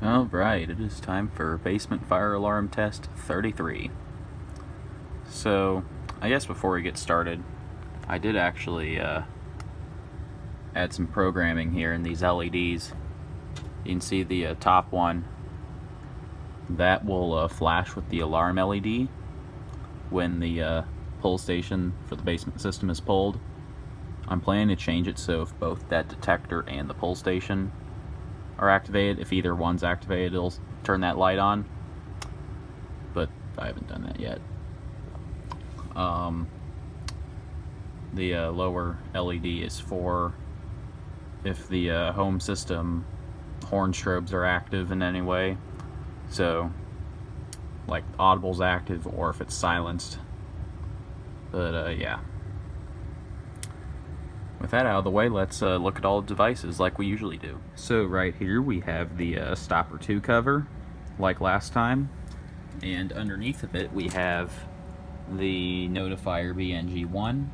Alright, it is time for basement fire alarm test 33. So, I guess before we get started, I did actually add some programming here in these LEDs. You can see the top one, that will flash with the alarm LED when the pull station for the basement system is pulled. I'm planning to change it so if both that detector and the pull station are activated, if either one's activated, it'll turn that light on, but I haven't done that yet. The lower LED is for if the home system horn strobes are active in any way, so like audible's active or if it's silenced. But yeah, with that out of the way, let's look at all the devices like we usually do. So right here we have the stopper 2 cover, like last time, and underneath of it we have the notifier BNG1.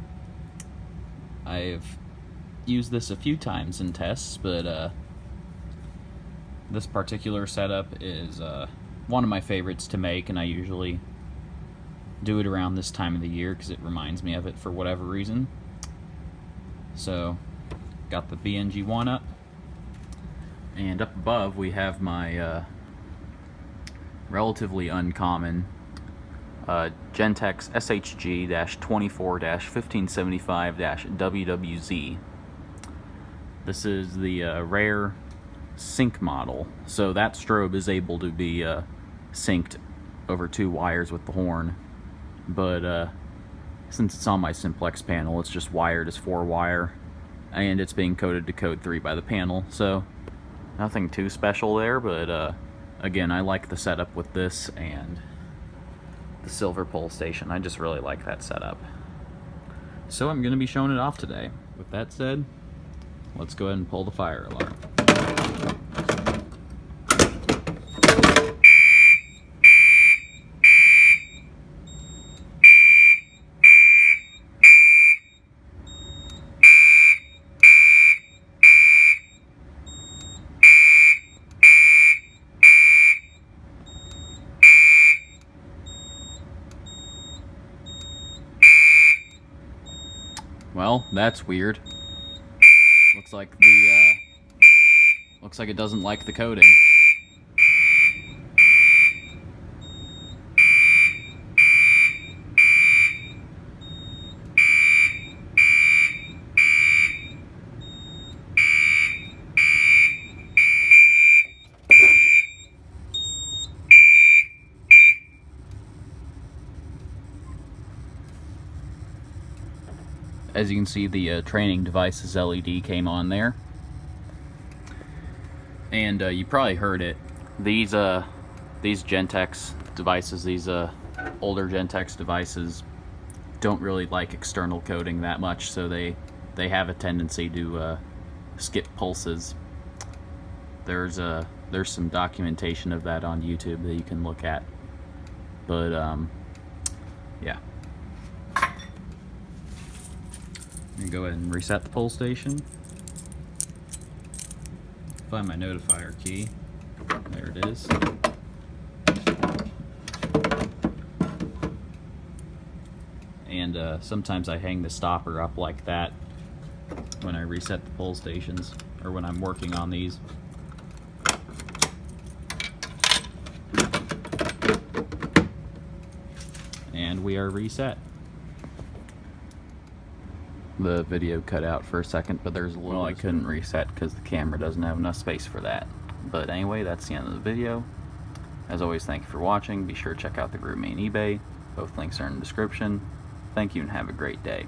I've used this a few times in tests, but this particular setup is one of my favorites to make, and I usually do it around this time of the year because it reminds me of it for whatever reason. So, got the BNG1 up, and up above we have my relatively uncommon Gentex SHG-24-1575-WWZ. This is the rare sync model, so that strobe is able to be synced over 2 wires with the horn, but since it's on my simplex panel, it's just wired as 4-wire, and it's being coded to code 3 by the panel, so nothing too special there. But again, I like the setup with this and the silver pull station. I just really like that setup, so I'm going to be showing it off today. With that said, let's go ahead and pull the fire alarm. Well, that's weird. Looks like it doesn't like the coding. As you can see, the training devices LED came on there, and you probably heard it. These Gentex devices, these older Gentex devices, don't really like external coding that much, so they have a tendency to skip pulses. There's some documentation of that on YouTube that you can look at, but yeah. I'm going to go ahead and reset the pull station. Find my notifier key. There it is. And sometimes I hang the stopper up like that when I reset the pull stations, or when I'm working on these. And we are reset. The video cut out for a second, but there's a little... Well, I couldn't reset because the camera doesn't have enough space for that. But anyway, that's the end of the video. As always, thank you for watching. Be sure to check out the Groupme and eBay. Both links are in the description. Thank you and have a great day.